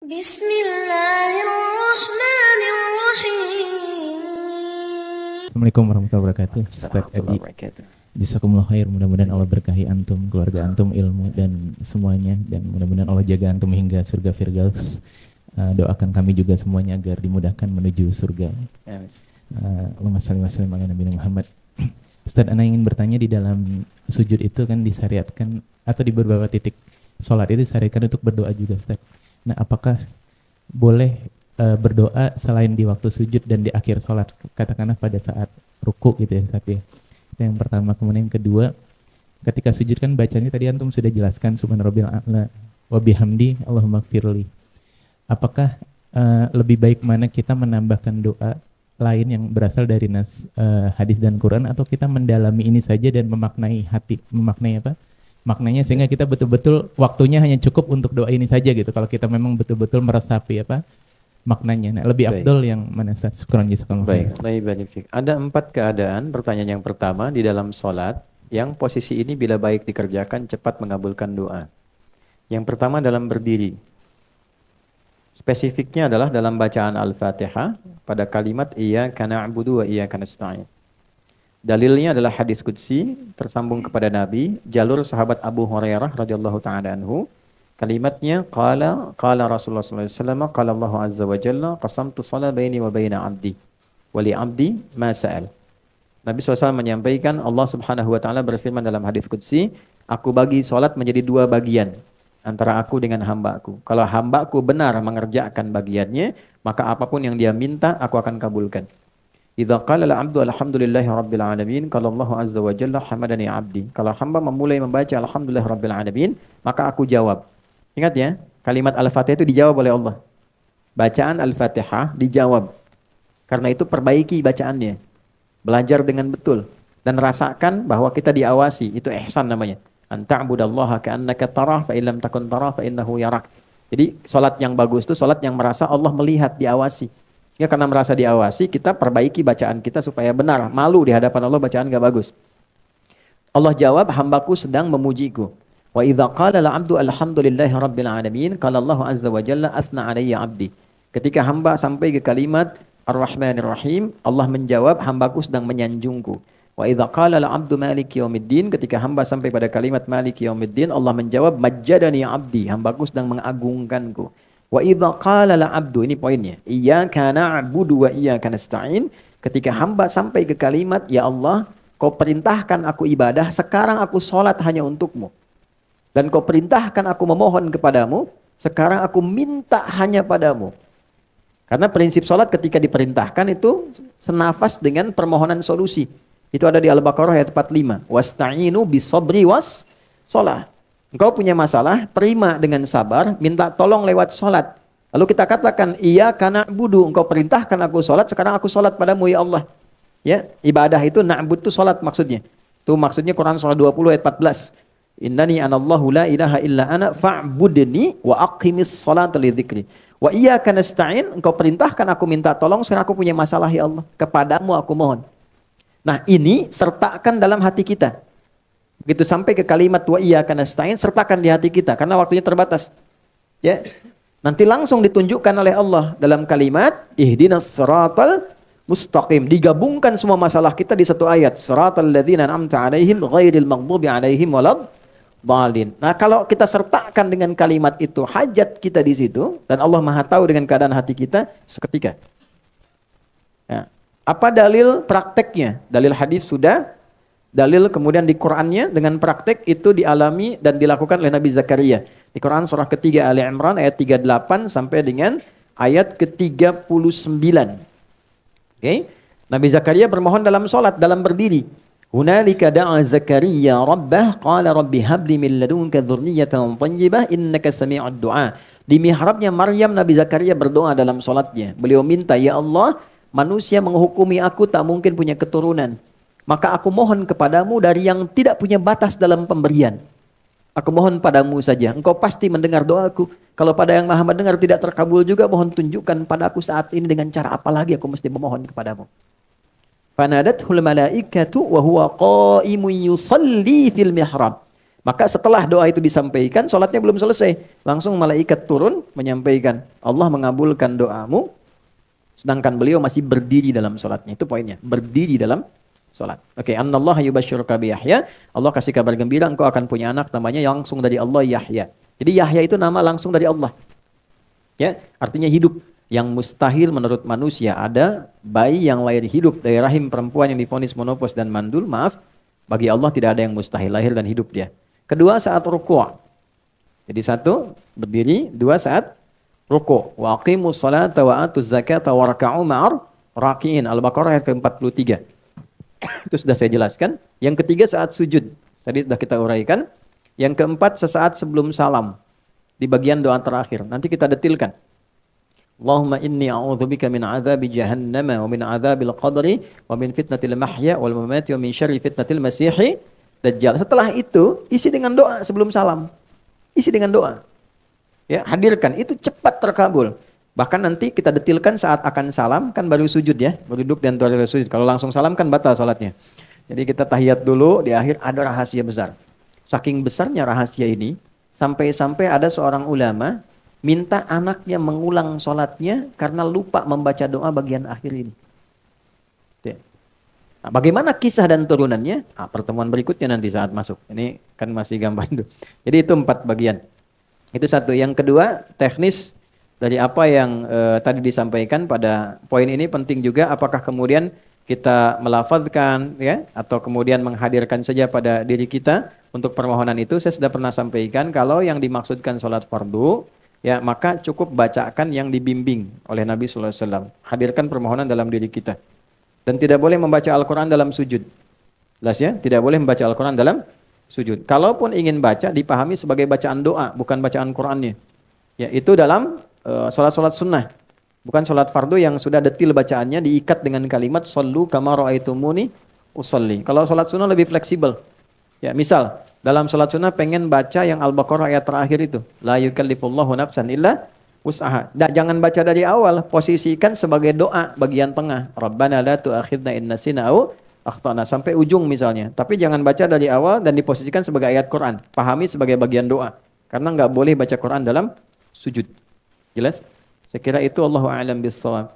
Bismillahirrahmanirrahim. Assalamualaikum warahmatullahi wabarakatuh. Ustaz Adi, jazakumullah khair. Mudah-mudahan Allah berkahi antum, keluarga antum, ilmu dan semuanya, dan mudah-mudahan Allah jaga antum hingga surga Firdaus. Doakan kami juga semuanya agar dimudahkan menuju surga. Allahumma shalli wa sallim ala nabiyina Muhammad. Ustaz, ana ingin bertanya, di dalam sujud itu kan disyariatkan atau di beberapa titik sholat itu disyariatkan untuk berdoa juga, Ustaz. Nah, apakah boleh berdoa selain di waktu sujud dan di akhir sholat, katakanlah pada saat ruku gitu ya, Ustaz ya? Itu yang pertama. Kemudian yang kedua, ketika sujud kan bacanya tadi antum sudah jelaskan subhana rabbil a'la wa bihamdi Allahumma gfirli. Apakah lebih baik mana kita menambahkan doa lain yang berasal dari hadis dan Quran, atau kita mendalami ini saja dan memaknai maknanya sehingga kita betul-betul waktunya hanya cukup untuk doa ini saja gitu, kalau kita memang betul-betul meresapi maknanya. Nah, lebih afdol yang mana, Ustaz? Syukran jazakallahu khair. Baik. Ada 4 keadaan. Pertanyaan yang pertama, di dalam sholat yang posisi ini bila baik dikerjakan cepat mengabulkan doa. Yang pertama dalam berdiri. Spesifiknya adalah dalam bacaan Al-Fatihah pada kalimat iyyaka na'budu wa iyyaka nasta'in. Dalilnya adalah hadis qudsi tersambung kepada Nabi, jalur sahabat Abu Hurairah radhiyallahu taala anhu. Kalimatnya qala Rasulullah sallallahu alaihi wasallam, qala Allah azza wa jalla qasamtu shalah baini wa baina 'abdi wa li 'abdi ma sa'al. Nabi SAW menyampaikan, Allah Subhanahu wa taala berfirman dalam hadis qudsi, aku bagi salat menjadi 2 bagian antara aku dengan hamba-Ku. Kalau hamba-Ku benar mengerjakan bagiannya, maka apapun yang dia minta aku akan kabulkan. Idza qala al-'abdu alhamdulillahi rabbil alamin, qala Allah azza wa jalla hamadani 'abdi. Kalau hamba memulai membaca alhamdulillah rabbil alamin, maka aku jawab. Ingat ya, kalimat Al-Fatihah itu dijawab oleh Allah. Bacaan Al-Fatihah dijawab. Karena itu perbaiki bacaannya. Belajar dengan betul dan rasakan bahwa kita diawasi. Itu ihsan namanya. An ta'budallaha ka'annaka tarah fa illam takun tarah fa innahu yarak. Jadi salat yang bagus itu salat yang merasa Allah melihat, diawasi. Ya, karena merasa diawasi, kita perbaiki bacaan kita supaya benar. Malu di hadapan Allah bacaan enggak bagus. Allah jawab, hambaku sedang memujiku. Wa idza qala al-'abdu alhamdulillahi rabbil alamin, qala Allah azza wa jalla athna 'alayya 'abdi. Ketika hamba sampai ke kalimat Ar-Rahmanir Rahim, Allah menjawab, hambaku sedang menyanjungku. Wa idza qala al-'abdu maliki yaumiddin, ketika hamba sampai pada kalimat maliki yaumiddin, Allah menjawab, majjadani 'abdi, hambaku sedang mengagungkanku. Wa idza qala al-'abdu, ini poinnya, iyyaka na'budu wa iyyaka nasta'in, ketika hamba sampai ke kalimat, ya Allah, kau perintahkan aku ibadah, sekarang aku salat hanya untukmu. Dan kau perintahkan aku memohon kepadamu, sekarang aku minta hanya padamu. Karena prinsip salat ketika diperintahkan itu senafas dengan permohonan solusi. Itu ada di Al-Baqarah ayat 45. Wasta'inu bisabri was shalah. Engkau punya masalah, terima dengan sabar, minta tolong lewat salat. Lalu kita katakan, iyyaka na'budu, engkau perintahkan aku salat, sekarang aku salat padamu ya Allah. Ya, ibadah itu na'bud itu salat maksudnya. Itu maksudnya Quran surah 20 ayat 14. Innani anallahu la ilaha illa ana fa'budni wa aqimis salata li dzikri. Wa iyyaka nasta'in, engkau perintahkan aku minta tolong, sekarang aku punya masalah ya Allah. Kepadamu aku mohon. Nah, ini sertakan dalam hati kita. Begitu sampai ke kalimat wa iyyaka nasta'in, sertakan di hati kita karena waktunya terbatas. Ya. Nanti langsung ditunjukkan oleh Allah dalam kalimat ihdinas siratal mustaqim. Digabungkan semua masalah kita di satu ayat. Siratal ladzina an'amta 'alaihim ghairil maghdubi 'alaihim waladdallin. Nah, kalau kita sertakan dengan kalimat itu hajat kita di situ dan Allah Maha tahu dengan keadaan hati kita seketika. Ya. Apa dalil prakteknya? Dalil hadis sudah. Dalil kemudian di Qur'annya dengan praktek itu dialami dan dilakukan oleh Nabi Zakaria. Di Quran surah ketiga Ali Imran ayat 38 sampai dengan ayat ke-39. Oke. Nabi Zakaria bermohon dalam salat, dalam berdiri. Hunalika da'a Zakaria rabbah qala rabbi habli min ladunka dzurriyyatan thayyibah innaka sami'ud du'a. Di mihrabnya Maryam, Nabi Zakaria berdoa dalam salatnya. Beliau minta, ya Allah, manusia menghukumi aku tak mungkin punya keturunan. Maka aku mohon kepadamu dari yang tidak punya batas dalam pemberian. Aku mohon padamu saja. Engkau pasti mendengar doaku. Kalau pada yang maha mendengar tidak terkabul juga, mohon tunjukkan padaku saat ini dengan cara apa lagi aku mesti memohon kepadamu. Fanadathul malaikatu wa huwa qa'imun yusalli fil mihrab. Maka setelah doa itu disampaikan, sholatnya belum selesai. Langsung malaikat turun menyampaikan, Allah mengabulkan doamu, sedangkan beliau masih berdiri dalam sholatnya. Itu poinnya, berdiri dalam sholat. Oke, Annallaha yubashshiruka bi Yahya. Allah kasih kabar gembira, engkau akan punya anak namanya langsung dari Allah, Yahya. Jadi Yahya itu nama langsung dari Allah. Ya, artinya hidup. Yang mustahil menurut manusia, ada bayi yang lahir hidup dari rahim perempuan yang divonis monopos dan mandul, maaf, bagi Allah tidak ada yang mustahil, lahir dan hidup dia. Kedua, saat ruku'. Jadi satu, berdiri. Dua, saat ruku'. Wa aqimus salata wa atuz zakata wa raka'u ma'ar raki'in. Al-Baqarah ayat ke-43. Itu sudah saya jelaskan. Yang ketiga, saat sujud. Tadi sudah kita uraikan. Yang keempat, sesaat sebelum salam. Di bagian doa terakhir. Nanti kita detilkan. Allahumma inni a'udzubika min azabi jahannama wa min azabil qabri wa min fitnatil mahya wal mamati wa min syarri fitnatil masihi dajjal. Setelah itu, isi dengan doa sebelum salam. Isi dengan doa. Ya, hadirkan. Itu cepat terkabul. Bahkan nanti kita detilkan saat akan salam, kan baru sujud ya. Berduduk dan antara sujud. Kalau langsung salam kan batal salatnya. Jadi kita tahiyat dulu, di akhir ada rahasia besar. Saking besarnya rahasia ini, sampai-sampai ada seorang ulama minta anaknya mengulang sholatnya karena lupa membaca doa bagian akhir ini. Nah, bagaimana kisah dan turunannya? Nah, pertemuan berikutnya nanti saat masuk. Ini kan masih gambar dulu. Jadi itu 4 bagian. Itu satu. Yang kedua, teknis dari apa yang tadi disampaikan pada poin ini penting juga. Apakah kemudian kita melafadzkan ya, atau kemudian menghadirkan saja pada diri kita untuk permohonan itu. Saya sudah pernah sampaikan kalau yang dimaksudkan sholat fardu, ya maka cukup bacakan yang dibimbing oleh Nabi sallallahu alaihi wasallam. Hadirkan permohonan dalam diri kita. Dan tidak boleh membaca Al-Qur'an dalam sujud. Jelas ya? Tidak boleh membaca Al-Qur'an dalam sujud. Kalaupun ingin baca, dipahami sebagai bacaan doa, bukan bacaan Qur'annya. Ya, itu dalam salat-salat sunnah. Bukan salat fardu yang sudah detil bacaannya diikat dengan kalimat shallu kama ra'aitumuni usolli. Kalau salat sunnah lebih fleksibel. Ya, misal dalam salat sunnah pengen baca yang Al-Baqarah ayat terakhir itu. La yukallifullahu nafsan illa wus'aha. Jangan baca dari awal, posisikan sebagai doa bagian tengah. Rabbana la tu'akhidna in nasina aw akhtana sampai ujung misalnya. Tapi jangan baca dari awal dan diposisikan sebagai ayat Quran. Pahami sebagai bagian doa. Karena nggak boleh baca Quran dalam sujud. Jelas? Saya kira itu, Allahu a'lam bissawab.